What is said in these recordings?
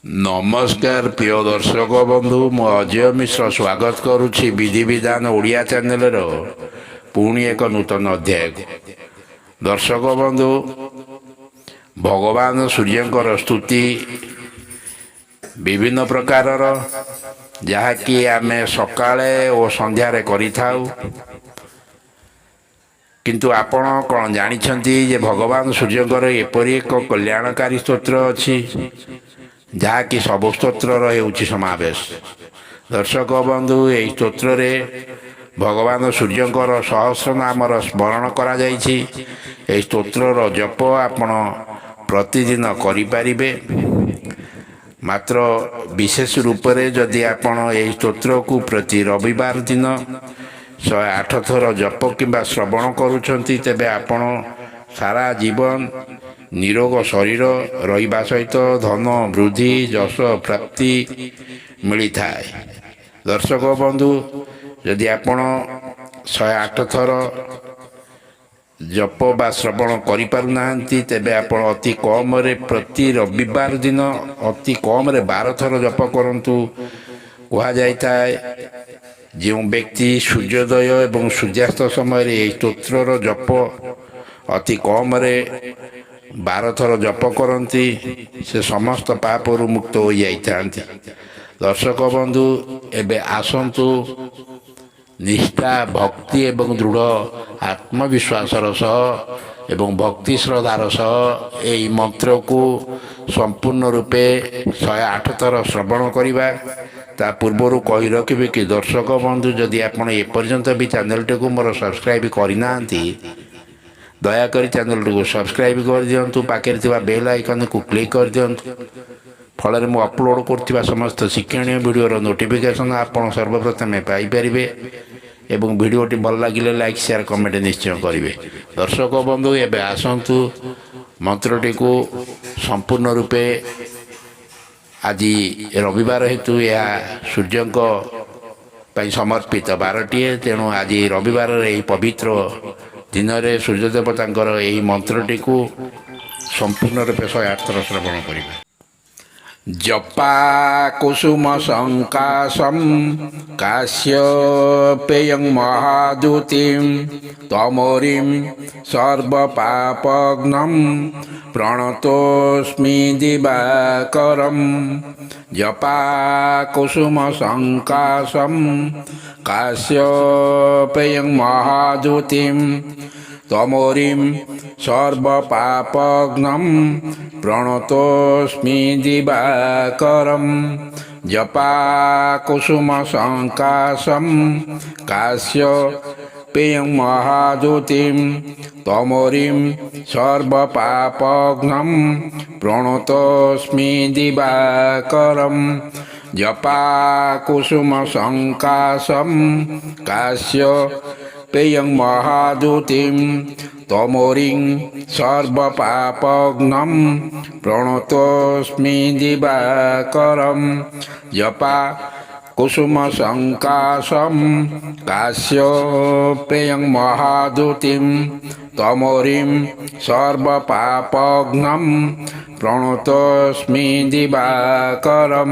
ନମସ୍କାର ପ୍ରିୟ ଦର୍ଶକ ବନ୍ଧୁ, ମୁଁ ଅଜୟ ମିଶ୍ର ସ୍ୱାଗତ କରୁଛି ବିଧିବିଧାନ ଓଡ଼ିଆ ଚ୍ୟାନେଲର ପୁଣି ଏକ ନୂତନ ଅଧ୍ୟାୟକୁ। ଦର୍ଶକ ବନ୍ଧୁ, ଭଗବାନ ସୂର୍ଯ୍ୟଙ୍କର ସ୍ତୁତି ବିଭିନ୍ନ ପ୍ରକାରର, ଯାହାକି ଆମେ ସକାଳେ ଓ ସନ୍ଧ୍ୟାରେ କରିଥାଉ। କିନ୍ତୁ ଆପଣ କ'ଣ ଜାଣିଛନ୍ତି ଯେ ଭଗବାନ ସୂର୍ଯ୍ୟଙ୍କର ଏପରି ଏକ କଲ୍ୟାଣକାରୀ ସ୍ତୋତ୍ର ଅଛି ଯାହାକି ସବୁ ସ୍ତୋତ୍ରର ହେଉଛି ସମାବେଶ। ଦର୍ଶକ ବନ୍ଧୁ, ଏହି ସ୍ତୋତ୍ରରେ ଭଗବାନ ସୂର୍ଯ୍ୟଙ୍କର ସହସ୍ର ନାମର ସ୍ମରଣ କରାଯାଇଛି। ଏହି ସ୍ତୋତ୍ରର ଜପ ଆପଣ ପ୍ରତିଦିନ କରିପାରିବେ। ମାତ୍ର ବିଶେଷ ରୂପରେ ଯଦି ଆପଣ ଏହି ସ୍ତୋତ୍ରକୁ ପ୍ରତି ରବିବାର ଦିନ 108 ଥର ଜପ କିମ୍ବା ଶ୍ରବଣ କରୁଛନ୍ତି, ତେବେ ଆପଣ ସାରା ଜୀବନ ନିରୋଗ ଶରୀର ରହିବା ସହିତ ଧନ ବୃଦ୍ଧି ଯଶ ପ୍ରାପ୍ତି ମିଳିଥାଏ। ଦର୍ଶକ ବନ୍ଧୁ, ଯଦି ଆପଣ 108 ଥର ଜପ ବା ଶ୍ରବଣ କରିପାରୁନାହାନ୍ତି, ତେବେ ଆପଣ ଅତି କମରେ ପ୍ରତି ରବିବାର ଦିନ ଅତି କମରେ 12 ଥର ଜପ କରନ୍ତୁ। କୁହାଯାଇଥାଏ, ଯେଉଁ ବ୍ୟକ୍ତି ସୂର୍ଯ୍ୟୋଦୟ ଏବଂ ସୂର୍ଯ୍ୟାସ୍ତ ସମୟରେ ଏହି ସ୍ତୋତ୍ରର ଜପ ଅତି କମରେ 12 ଥର ଜପ କରନ୍ତି, ସେ ସମସ୍ତ ପାପରୁ ମୁକ୍ତ ହୋଇଯାଇଥାନ୍ତି। ଦର୍ଶକ ବନ୍ଧୁ, ଏବେ ଆସନ୍ତୁ ନିଷ୍ଠା, ଭକ୍ତି ଏବଂ ଦୃଢ଼ ଆତ୍ମବିଶ୍ୱାସର ସହ ଏବଂ ଭକ୍ତି ଶ୍ରଦ୍ଧାର ସହ ଏହି ମନ୍ତ୍ରକୁ ସମ୍ପୂର୍ଣ୍ଣ ରୂପେ 108 ଥର ଶ୍ରବଣ କରିବା। ତା ପୂର୍ବରୁ କହି ରଖିବି କି ଦର୍ଶକ ବନ୍ଧୁ, ଯଦି ଆପଣ ଏପର୍ଯ୍ୟନ୍ତ ବି ଚ୍ୟାନେଲଟିକୁ ମୋର ସବସ୍କ୍ରାଇବ୍ କରିନାହାନ୍ତି, ଦୟାକରି ଚ୍ୟାନେଲଟିକୁ ସବସ୍କ୍ରାଇବ୍ କରିଦିଅନ୍ତୁ। ପାଖରେ ଥିବା ବେଲ୍ ଆଇକନ୍କୁ କ୍ଲିକ୍ କରିଦିଅନ୍ତୁ। ଫଳରେ ମୁଁ ଅପଲୋଡ଼ କରୁଥିବା ସମସ୍ତ ଶିକ୍ଷଣୀୟ ଭିଡ଼ିଓର ନୋଟିଫିକେସନ୍ ଆପଣ ସର୍ବପ୍ରଥମେ ପାଇପାରିବେ। ଏବଂ ଭିଡ଼ିଓଟି ଭଲ ଲାଗିଲେ ଲାଇକ୍, ସେୟାର, କମେଣ୍ଟ ନିଶ୍ଚୟ କରିବେ। ଦର୍ଶକ ବନ୍ଧୁ, ଏବେ ଆସନ୍ତୁ ମନ୍ତ୍ରଟିକୁ ସମ୍ପୂର୍ଣ୍ଣ ରୂପେ, ଆଜି ରବିବାର ହେତୁ ଏହା ସୂର୍ଯ୍ୟଙ୍କ ପାଇଁ ସମର୍ପିତ ବାରଟିଏ, ତେଣୁ ଆଜି ରବିବାରର ଏହି ପବିତ୍ର ଦିନରେ ସୂର୍ଯ୍ୟ ଦେବତାଙ୍କର ଏହି ମନ୍ତ୍ରଟିକୁ ସମ୍ପୂର୍ଣ୍ଣ ରୂପେ 108 ଥର ଶ୍ରବଣ କରିବା। ଜପା କୁସୁମ ସଂକାଶଂ କାଶ୍ୟପେୟଂ ମହାଦୂତିଂ ତମୋରିଂ ସର୍ବପାପଘ୍ନଂ ପ୍ରଣତୋସ୍ମି ଦିବାକରଂ। ଜପା କୁସୁମ ସଂକାଶଂ କାଶ୍ୟପେୟଂ ମହାଦୂତିଂ তমরিম সর্বপাপঘ্নম প্রণতোস্মি দিবাকরম। জপা কুসুম সংকাশম কাশ্যপেয়ং মহাদূতিম তমরিম সর্বপাপঘ্নম প্রণতোস্মি দিবাকরম। জপা কুসুম সংকাশম কাশ্যপেয়ং মহাদূতিম তমোরিং সর্বপাপঘ্নম প্রণতোস্মি দিবাকরম। জপা কুসুম সংকাশম কাশ্যপেয়ং মহাদূতিম তমোরিং সর্বপাপঘ্নম প্রণতোস্মি দিবাকরম।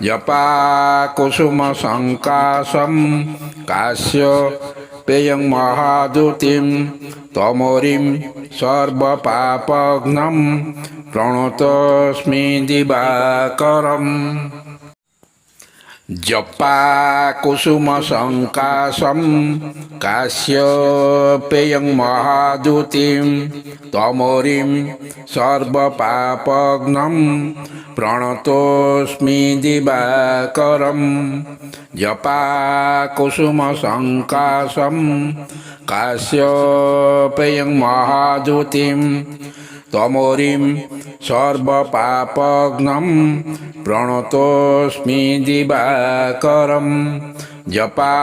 জপা কুসুম সংকাশম কাশ্যপেয়ং মহাদূতিম তমোরিং সর্বপাপঘ্নম প্রণতোস্মি দিবাকরম। জপা কুসুম সংকাশম কাশ্যপেয়ং মহাদূতিম তমোরিং সর্বপাপঘ্নম প্রণতোস্মি দিবাকরম। জপা কুসুম সংকাশম কাশ্যপেয়ং মহাদূতিম তমোরিং সর্বপাপঘ্নম প্রণতোস্মি দিবাকরম। জপা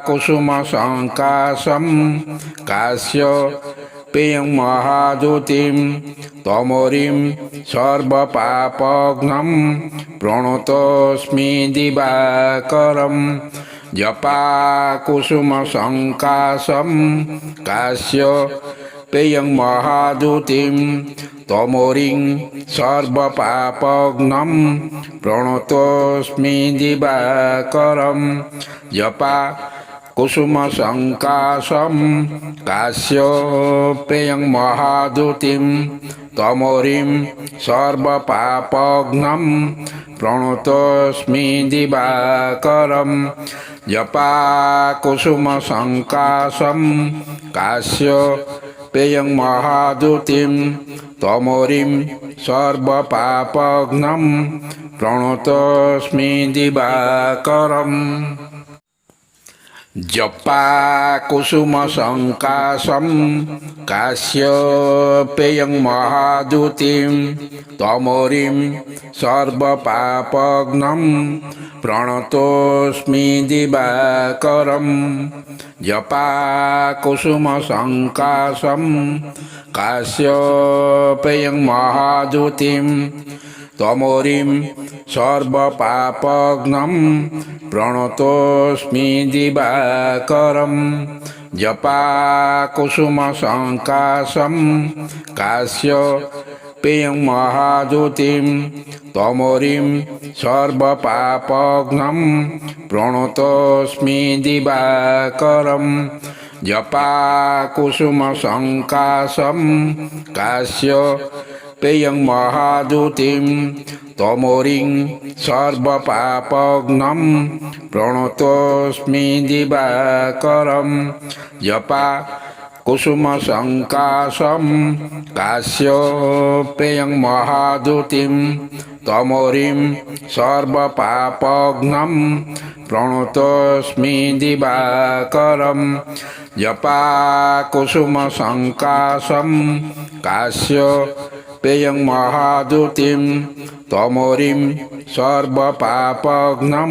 কুসুম সংকাশম কাশ্যপেয়ং মহাদূতিম তমোরিং সর্বপাপঘ্নম প্রণতোস্মি দিবাকরম। জপা কুসুম সংকাশম কাশ্যপেয়ং মহাদূতিম তমোরিং সর্বপাপঘ্নং প্রণতোস্মি দিবাকরম জপা কুসুম সংকাশম কাশ্যপেয়ং মহাদুতিম তমোরিম সর্বপাপঘ্নং প্রণতোস্মি দিবাকরম জপা কুসুম সংকাশম কাশ্যপেয়ং মহাদুতিম তমোরিম সর্বপাপঘ্নং প্রণতোস্মি দিবাকরম জপা কুসুম সংকাশম কাশ্যপেয়ং মহাদুতিম তমোরিম সর্বপাপঘ্নং প্রণতোস্মি দিবাকরম জপা কুসুম সংকাশম কাশ্যপেয়ং মহাদুতিম তমোরিম সর্বপাপঘ্নং প্রণতোস্মি দিবাকরম জপা কুসুম সংকাশম কাশ্যপেয়ং মহাদুতিম তমোরিম সর্বপাপঘ্নং প্রণতোস্মি দিবাকরম জপা কুসুম সংকাশম কাশ্যপেয়ং মহাদুতিম তমোরিং সর্বপাপঘ্নং প্রণতোস্মি দিবাকরম জপা কুসুম সংকাশম কাশ্যপেয়ং মহাদুতিম তমোরিম সর্বপাপঘ্নং প্রণতোস্মি দিবাকরম জপা কুসুম সংকাশম কাশ্যপেয়ং মহাদুতিম তমোরিম সর্বপাপঘ্নং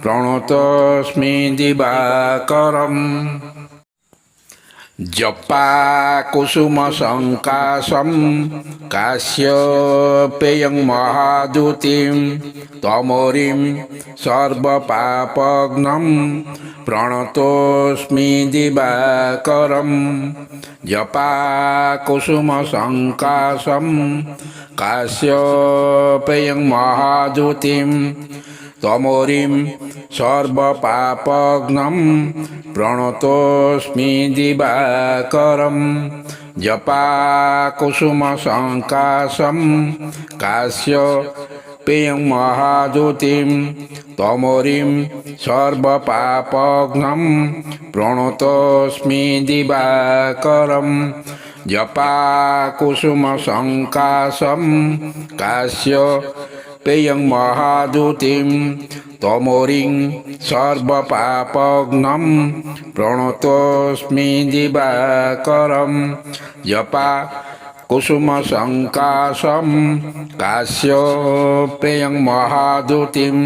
প্রণতোস্মি দিবাকরম জপা কুসুম সংকাশম কাশ্যপেয়ং মহাদুতিম তমোরিম সর্বপাপঘ্নং প্রণতোস্মি দিবাকরম জপা কুসুম সংকাশম কাশ্যপেয়ং মহাদুতিম তমোরিম সর্বপাপঘ্নং প্রণতোস্মি দিবাকরম জপা কুসুম সংকাশম কাশ্যপেয়ং মহাদুতিম তমোরিম সর্বপাপঘ্নং প্রণতোস্মি দিবাকরম জপা কুসুম সংকাশম কাশ্যপেয়ং মহাদুতিম তমোরিং সর্বপাপঘ্নং প্রণতোস্মি দিবাকরম জপা কুসুম সংকাশম কাশ্যপেয়ং মহাদুতিম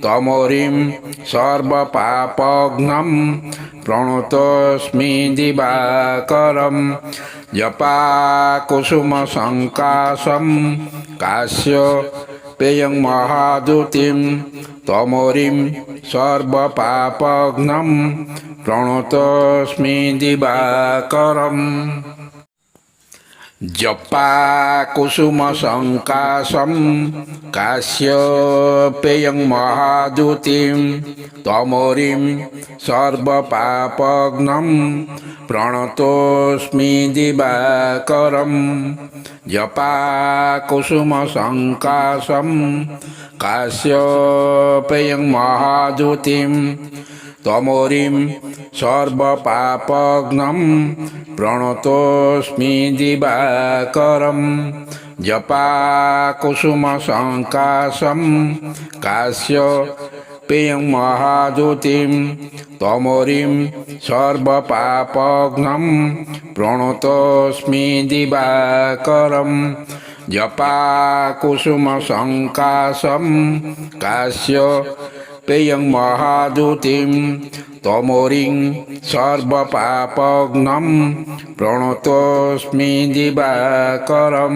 তমোরিম সর্বপাপঘ্নং প্রণতোস্মি দিবাকরম জপা কুসুম সংকাশম কাশ্যপেয়ং মহাদুতিম তমোরিম সর্বপাপঘ্নং প্রণতোস্মি দিবাকরম জপা কুসুম সংকাশম কাশ্যপেয়ং মহাদুতিম তমোরিম সর্বপাপঘ্নং প্রণতোস্মি দিবাকরম জপা কুসুম সংকাশম কাশ্যপেয়ং মহাদুতিম তমোরিম সর্বপাপঘ্নং প্রণতোস্মি দিবাকরম জপা কুসুম সংকাশম কাশ্যপেয়ং মহাদুতিম তমোরিম সর্বপাপঘ্নং প্রণতোস্মি দিবাকরম জপা কুসুম সংকাশম কাশ্যপেয়ং মহাদুতিম তমোরিং সর্বপাপঘ্নং প্রণতোস্মি দিবাকরম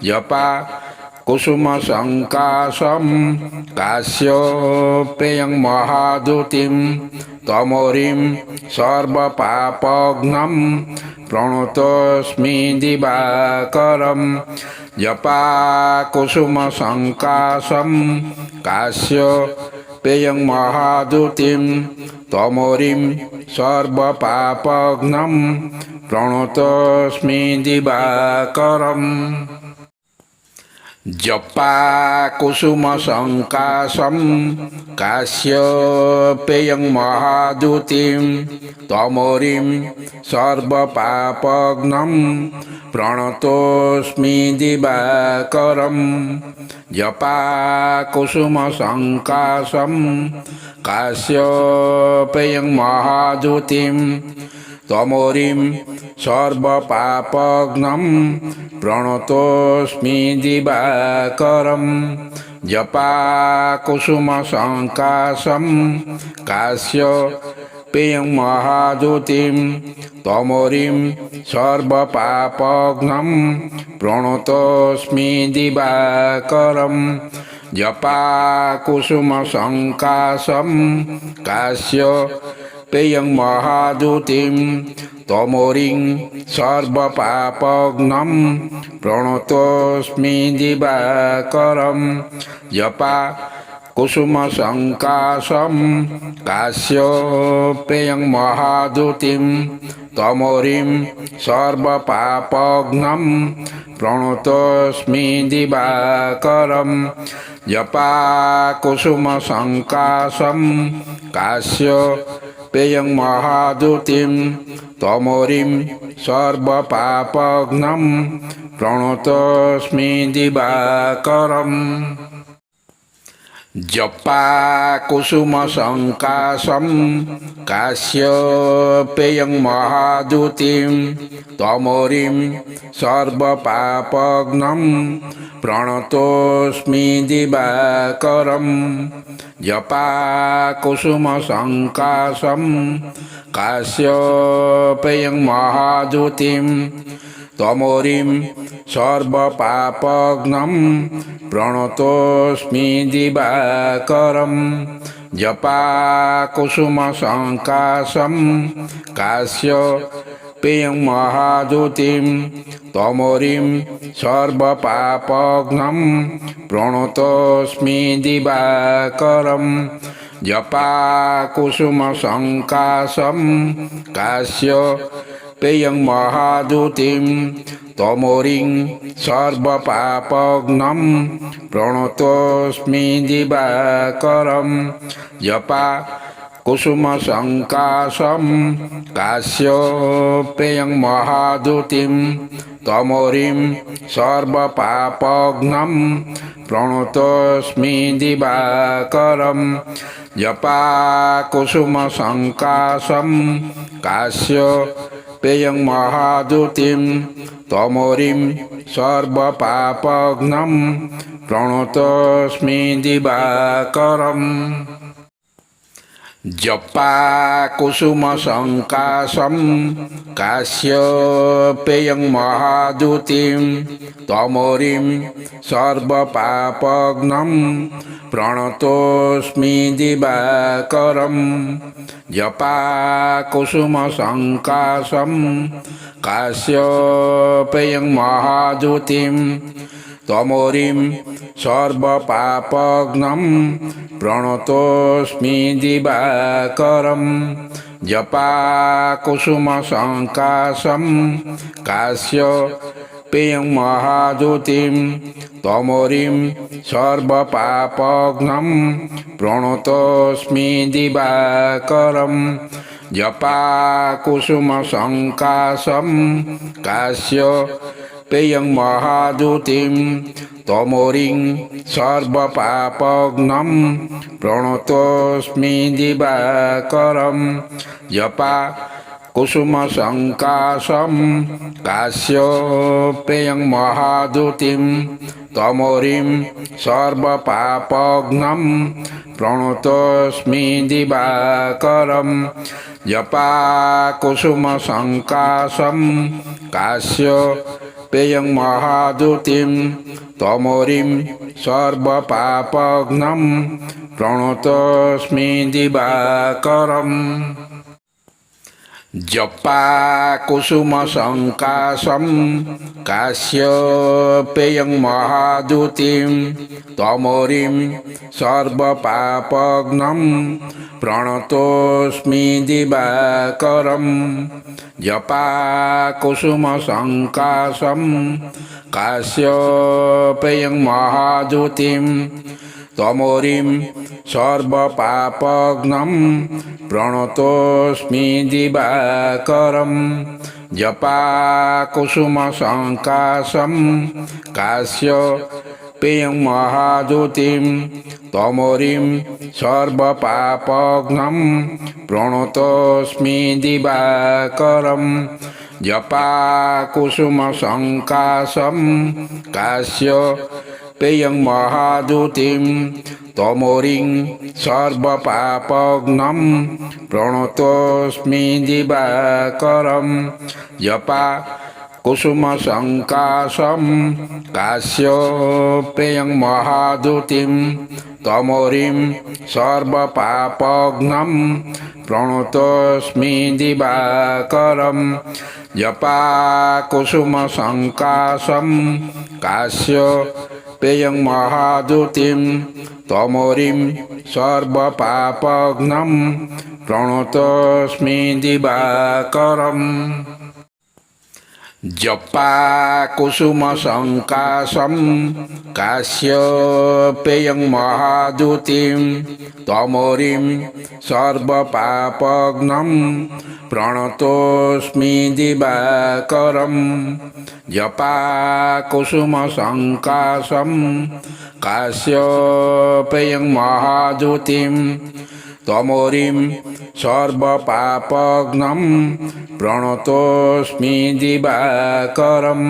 জপা कुसुमसङ्काशं काश्यपेयं महाद्युतिं तमोरिं सर्वपापघ्नं प्रणतोऽस्मि दिवाकरं जपा कुसुमसङ्काशं काश्यपेयं महाद्युतिं तमोरिं सर्वपापघ्नं प्रणतोऽस्मि दिवाकरम् जपा कुसुमसङ्काशं काश्यपेयं महाद्युतिं तमोरिं सर्वपापघ्नं प्रणतोऽस्मि दिवाकरं जपा कुसुमसङ्काशं काश्यपेयं महाद्युतिं तमोरिं सर्वपापघ्नं प्रणतोऽस्मि दिवाकरं जपा कुसुमसङ्काशं काश्यपेयं महाद्युतिं तमोरिं सर्वपापघ्नं प्रणतोऽस्मि दिवाकरं जपा कुसुमसङ्काशं काश्यपेयं महाद्युतिं तमोरिं सर्वपापघ्नं प्रणतोऽस्मि दिवाकरं जपा कुसुमसङ्काशं काश्यपेयं महाद्युतिं तमोरिं सर्वपापघ्नं प्रणतोऽस्मि दिवाकरं जपा कुसुमसङ्काशं काश्यपेयं महाद्युतिं तमोरिं सर्वपापघ्नं प्रणतोऽस्मि दिवाकरम् जपा कुसुमसङ्काशं काश्यपेयं महाद्युतिं तमोरिं सर्वपापघ्नं प्रणतोऽस्मि दिवाकरं जपा कुसुमसङ्काशं काश्यपेयं महाद्युतिं तमोरिं सर्वपापघ्नं प्रणतोऽस्मि दिवाकरं जपा कुसुमसङ्काशं काश्यपेयं महाद्युतिं तमोरिं सर्वपापघ्नं प्रणतोऽस्मि दिवाकरं जपा कुसुमसङ्काशं काश्यपेयं महाद्युतिं तमोरिं सर्वपापघ्नं प्रणतोऽस्मि दिवाकरं जपा कुसुमसङ्काशं काश्यपेयं महाद्युतिं तमोरिं सर्वपापघ्नं प्रणतोऽस्मि दिवाकरं जपा कुसुमसङ्काशं काश्यपेयं महाद्युतिं तमोरिं सर्वपापघ्नं प्रणतोऽस्मि दिवाकरम् जपा कुसुमसङ्काशं काश्यपेयं महाद्युतिं तमोरिं सर्वपापघ्नं प्रणतोऽस्मि दिवाकरं जपा कुसुमसङ्काशं काश्यपेयं महाद्युतिं तमोरिं सर्वपापघ्नं प्रणतोऽस्मि दिवाकरं जपा कुसुमसङ्काशं काश्यपेयं महाद्युतिं तमोरिं सर्वपापघ्नं प्रणतोऽस्मि दिवाकरं जपा कुसुमसङ्काशं काश्यपेयं महाद्युतिं तमोरिं सर्वपापघ्नं प्रणतोऽस्मि दिवाकरं जपा कुसुमसङ्काशं काश्यपेयं महाद्युतिं तमोरिं सर्वपापघ्नं प्रणतोऽस्मि दिवाकरं जपा कुसुमसङ्काशं काश्यपेयं पेयं महादुतिं तमोरिं सर्वपापघ्नं प्रणतोऽस्मि दिवाकरम् जपा कुसुमसङ्काशं काश्यपेयं महादुतिं तमोरिं सर्वपापघ्नं प्रणतोऽस्मि दिवाकरम् जपा कुसुमसङ्काशं काश्यपेयं महादुतिं तमोरिं सर्वपापघ्नं प्रणतोऽस्मि दिवाकरम् जपा कुसुमसङ्काशं काश्यपेयं महादुतिं तमोरिं सर्वपापघ्नं प्रणतोऽस्मि दिवाकरम् जपा कुसुमसङ्काशं काश्यपेयं महादुतिं तमोरिं सर्वपापघ्नं प्रणतोऽस्मि दिवाकरम् जपा कुसुमसङ्काशं काश्यपेयं महादुतिं तमोरिं सर्वपापघ्नं प्रणतोऽस्मि दिवाकरम् जपा कुसुमसङ्काशं काश्यपेयं महादुतिं तमोरिं सर्वपापघ्नं प्रणतोऽस्मि दिवाकरम् जपा कुसुमसङ्काशं काश्यपेयं महादुतिं तमोरिं सर्वपापघ्नं प्रणतोऽस्मि दिवाकरम् जपा कुसुमसङ्काशं काश्यपेयं महादुतिं तमोरिं सर्वपापघ्नं प्रणतोऽस्मि दिवाकरम्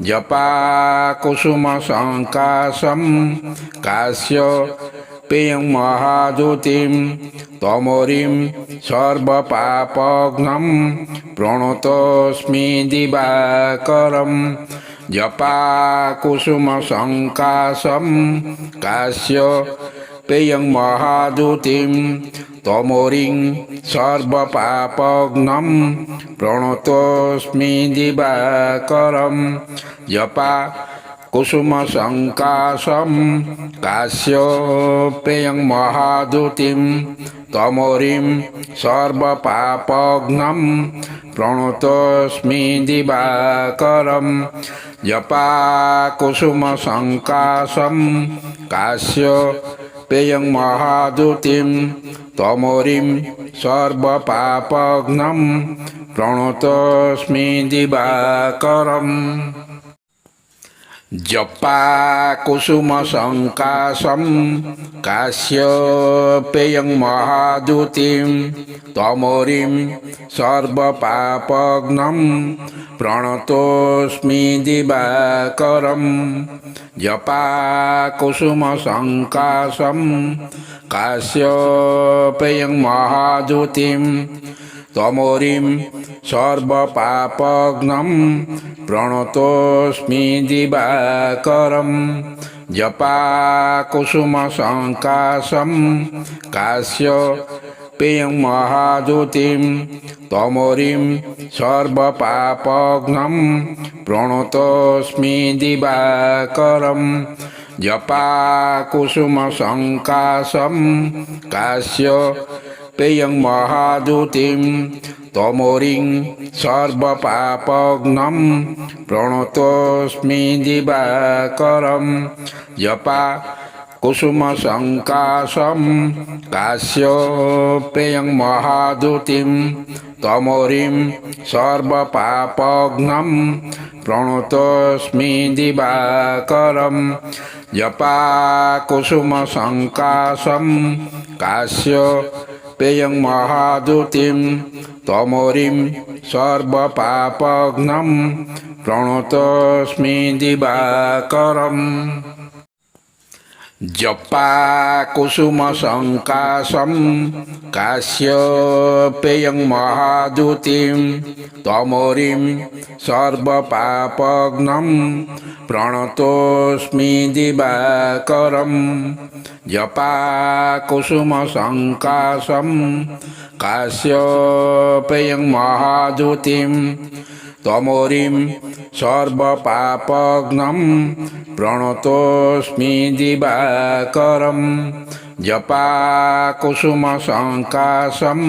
जपा कुसुमसङ्काशं काश्यपेयं महादुतिं तमोरिं सर्वपापघ्नं प्रणतोऽस्मि दिवाकरम् जपा कुसुमसङ्काशं काश्यपेयं महादुतिं तमोरिं सर्वपापघ्नं प्रणतोऽस्मि दिवाकरम् जपा कुसुमसङ्काशं काश्यपेयं महादुतिं तमोरिं सर्वपापघ्नं प्रणतोऽस्मि दिवाकरम् जपा कुसुमसङ्काशं काश्यपेयं महादुतिं तमोरिं सर्वपापघ्नं प्रणतोऽस्मि दिवाकरम् जपा कुसुमसङ्काशं काश्यपेयं महादुतिं तमोरिं सर्वपापघ्नं प्रणतोऽस्मि दिवाकरम् जपा कुसुमसङ्काशं काश्यपेयं महादुतिं तमोरिं सर्वपापघ्नं प्रणतोऽस्मि दिवाकरम् जपा कुसुमसङ्काशं काश्यपेयं महादुतिं तमोरिं सर्वपापघ्नं प्रणतोऽस्मि दिवाकरम् जपा कुसुमसङ्काशं काश्यपेयं महादुतिं तमोरिं सर्वपापघ्नं प्रणतोऽस्मि दिवाकरम् जपा कुसुमसङ्काशं काश्यपेयं महादुतिं तमोरिं सर्वपापघ्नं प्रणतोऽस्मि दिवाकरम् जपा कुसुमसङ्काशं काश्यपेयं महादुतिं तमोरिं सर्वपापघ्नं प्रणतोऽस्मि दिवाकरम् जपा कुसुम संकाशम काश्यपेयं महादूतिं तमोरिं सर्वपापघ्नं प्रणतोऽस्मि दिवाकरं जपा कुसुम संकाशम काश्यपेयं महादूतिं तमोरिं सर्वपापघ्नं प्रणतोऽस्मि दिवाकरं जपा कुसुम संकाशम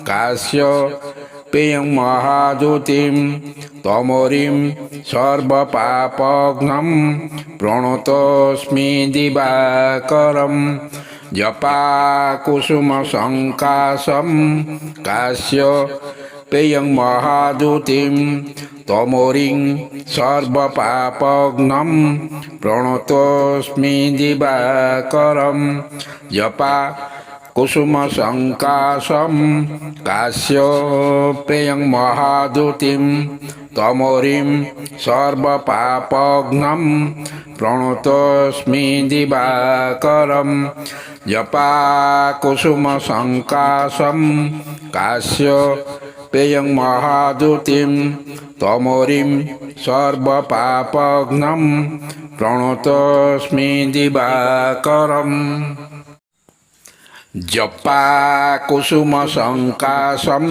काश्यपेयं महादूतिं तमोरिं सर्वपापघ्नं प्रणतोऽस्मि दिवाकरं जपा कुसुम संकाशम काश्यपेयं महादूतिं तमोरिं सर्वपापघ्नं प्रणतोऽस्मि दिवाकरं जपा कुसुम संकाशम काश्यपेयं महादूतिं तमोरिं सर्वपापघ्नं प्रणतोऽस्मि दिवाकरं जपा कुसुम संकाशम काश्यपेयं महादूतिं तमोरिं सर्वपापघ्नं प्रणतोऽस्मि दिवाकरं जपा कुसुम संकाशम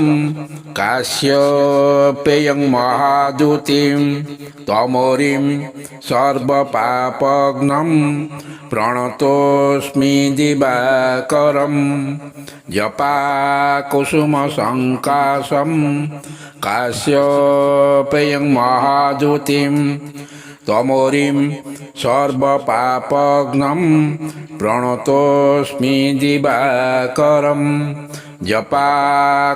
काश्यपेयं महादूतिं तमोरिं सर्वपापघ्नं प्रणतोऽस्मि दिवाकरं जपा कुसुम संकाशम काश्यपेयं महादूतिं तमोरिं सर्वपापघ्नं प्रणतोऽस्मि दिवाकरं जपा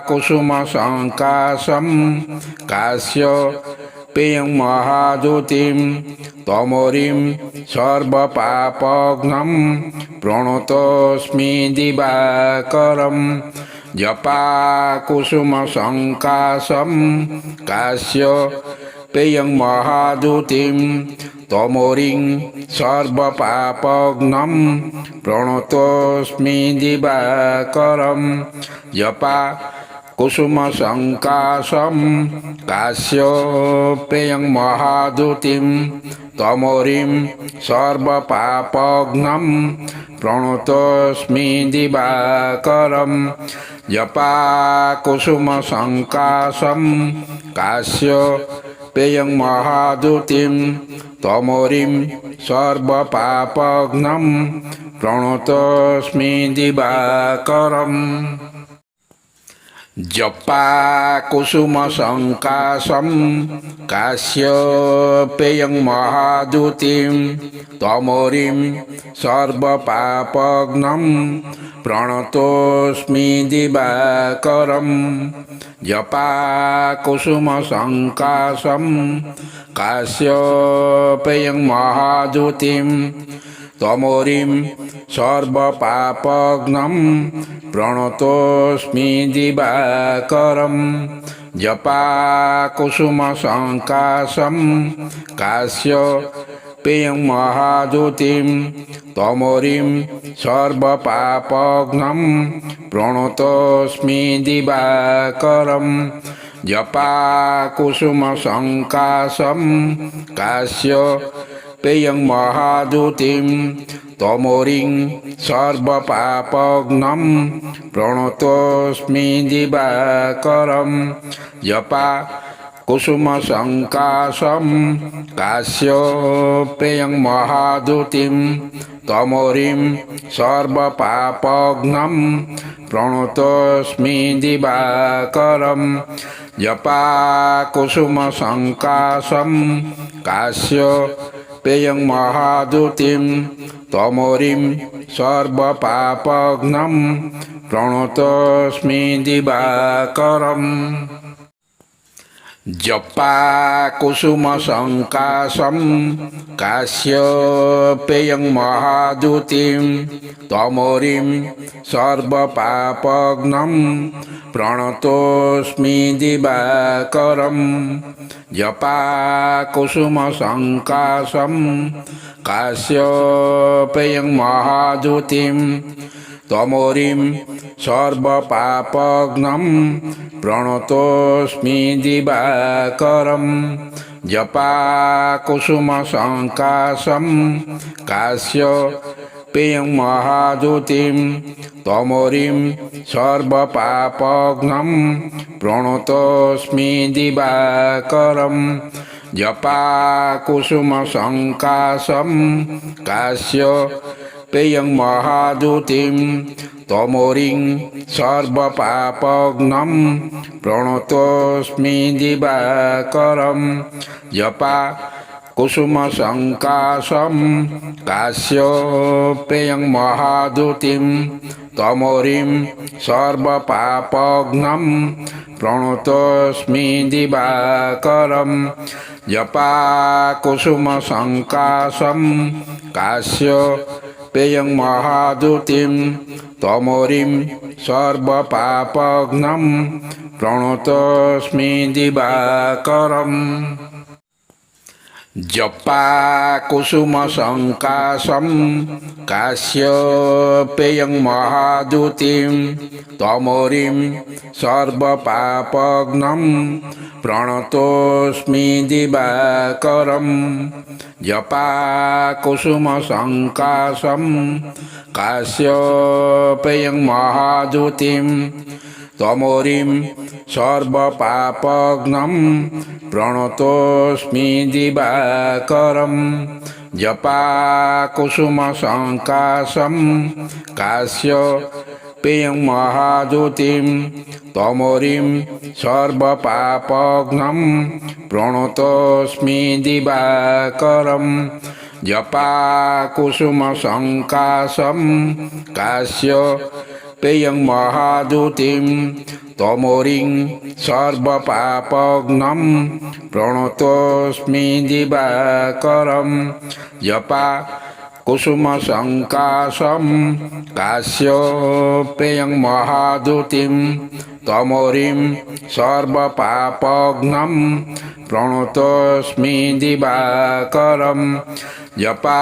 कुसुम संकाशम काश्यपेयं महादूतिं तमोरिं सर्वपापघ्नं प्रणतोऽस्मि दिवाकरं जपा कुसुम संकाशम काश्यपेयं महादूतिं तमोरिं सर्वपापघ्नं प्रणतोऽस्मि दिवाकरं जपा कुसुम संकाशम काश्यपेयं महादूतिं तमोरिं सर्वपापघ्नं प्रणतोऽस्मि दिवाकरं जपा कुसुम संकाशम काश्यपेयं महादूतिं तमोरिं सर्वपापघ्नं प्रणतोऽस्मि दिवाकरं जपा कुसुम संकाशम काश्यपेयं महादूतिं तमोरिं सर्वपापघ्नं प्रणतोऽस्मि दिवाकरं जपा कुसुम संकाशम काश्यपेयं महादूतिं तमोरिं सर्वपापघ्नं प्रणतोऽस्मि दिवाकरं जपा कुसुम संकाशम काश्यपेयं महादूतिं तमोरिं सर्वपापघ्नं प्रणतोऽस्मि दिवाकरं जपा कुसुम संकाशम काश्यपेयं महादूतिं तमोरिं सर्वपापघ्नं प्रणतोऽस्मि दिवाकरं जपा कुसुम संकाशम काश्यपेयं महादूतिं तमोरिं सर्वपापघ्नं प्रणतोऽस्मि दिवाकरं जपा कुसुम संकाशम काश्यपेयं महादूतिं तमोरिं सर्वपापघ्नं प्रणतोऽस्मि दिवाकरं जपा कुसुम संकाशम काश्यपेयं महाद्युतिं तमोरिं सर्वपापघ्नं प्रणतोऽस्मि दिवाकरं जपा कुसुम संकाशम काश्यपेयं महाद्युतिं तमोरिं सर्वपापघ्नं प्रणतोऽस्मि दिवाकरं जपा कुसुम संकाशं काश्यपेयं महाद्युतिं तमोरिं सर्वपापघ्नं प्रणतोऽस्मि दिवाकरं जपा कुसुम संकाशं काश्यपेयं महाद्युतिं तमोरिं सर्वपापघ्नं प्रणतोऽस्मि दिवाकरं जपा कुसुम संकाशं काश्यपेयं महाद्युतिं तमोरिं सर्वपापघ्नं प्रणतोऽस्मि दिवाकरं जपा कुसुम संकाशं काश्यपेयं महाद्युतिं तमोरिं सर्वपापघ्नं प्रणतोऽस्मि दिवाकरं जपा कुसुम संकाशं काश्यपेयं महाद्युतिं तमोरिं सर्वपापघ्नं प्रणतोऽस्मि दिवाकरं जपा कुसुम संकाशं काश्यपेयं महाद्युतिं तमोरिं सर्वपापघ्नं प्रणतोऽस्मि दिवाकरं जपा कुसुम संकाशं काश्यपेयं महाद्युतिं तमोरिं सर्वपापघ्नं प्रणतोऽस्मि दिवाकरं जपा कुसुम संकाशं काश्यपेयं महाद्युतिं तमोरिं सर्वपापघ्नं प्रणतोऽस्मि दिवाकरं जपा कुसुम संकाशं काश्यपेयं महाद्युतिं तमोरिं सर्वपापघ्नं प्रणतोऽस्मि दिवाकरं जपा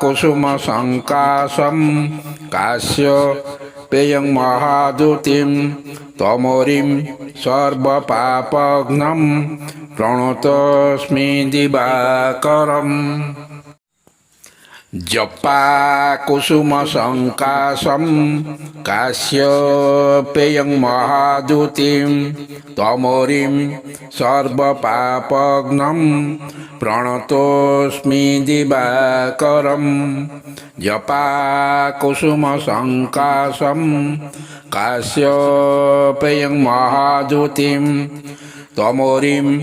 कुसुम संकाशं काश्यपेयं महाद्युतिं तमोरिं सर्वपापघ्नं प्रणतोऽस्मि दिवाकरं जपा कुसुम संकाशं काश्यपेयं महाद्युतिं तमोरिं सर्वपापघ्नं प्रणतोऽस्मि दिवाकरं जपा कुसुम संकाशं काश्यपेयं महाद्युतिं तमोरिं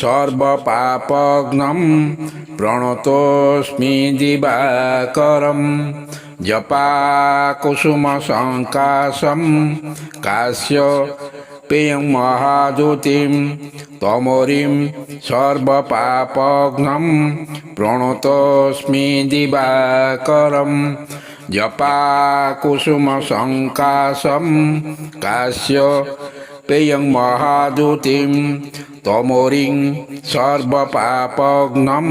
सर्वपापघ्नं प्रणतोऽस्मि दिवाकरं जपा कुसुम संकाशं काश्यपेयं महाद्युतिं तमोरिं सर्वपापघ्नं प्रणतोऽस्मि दिवाकरं जपा कुसुम संकाशं काश्यपेयं महाद्युतिं तमोरिं सर्वपापघ्नं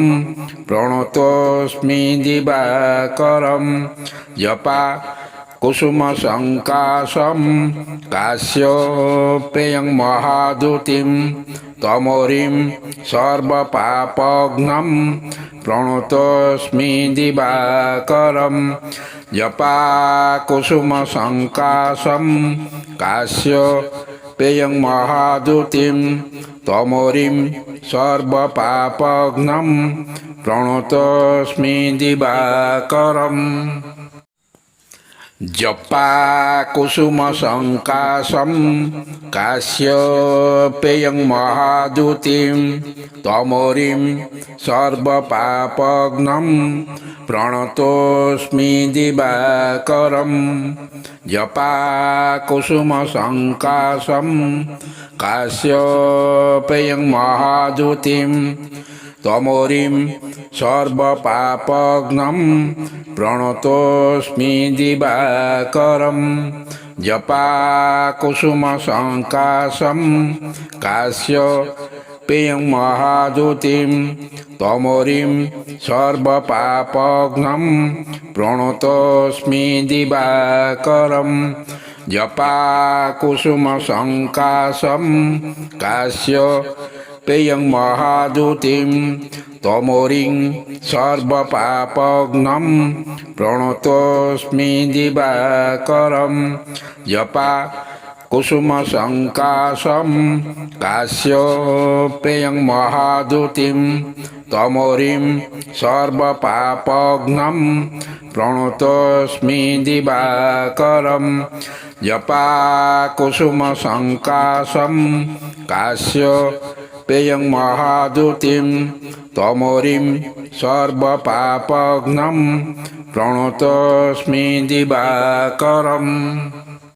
प्रणतोऽस्मि दिवाकरं जपा कुसुम संकाशं काश्यपेयं महाद्युतिं तमोरिं सर्वपापघ्नं प्रणतोऽस्मि दिवाकरं जपा कुसुम संकाशं काश्यपेयं महाद्युतिं तमोरिं सर्वपापघ्नं प्रणतोऽस्मि दिवाकरं जपा कुसुम संकाशम काश्यपेयं महादूतिं तमोरिं सर्वपापघ्नं प्रणतोऽस्मि दिवाकरं जपा कुसुम संकाशम काश्यपेयं महादूतिं तमोरिं सर्वपापघ्नं प्रणतोऽस्मि दिवाकरं जपा कुसुम संकाशं काश्यपेयं महादूतिं तमोरिं सर्वपापघ्नं प्रणतोऽस्मि दिवाकरं जपा कुसुम संकाशं काश्यपेयं महादूतिं तमोरिं सर्वपापघ्नं प्रणतोऽस्मि दिवाकरं जपा कुसुम संकाशं काश्यपेयं महादूतिं तमोरिं सर्वपापघ्नं प्रणतोऽस्मि दिवाकरं जपा कुसुम संकाशं काश्यपेयं महादूतिं तमोरिं सर्वपापघ्नं प्रणतोऽस्मि दिवाकरम्।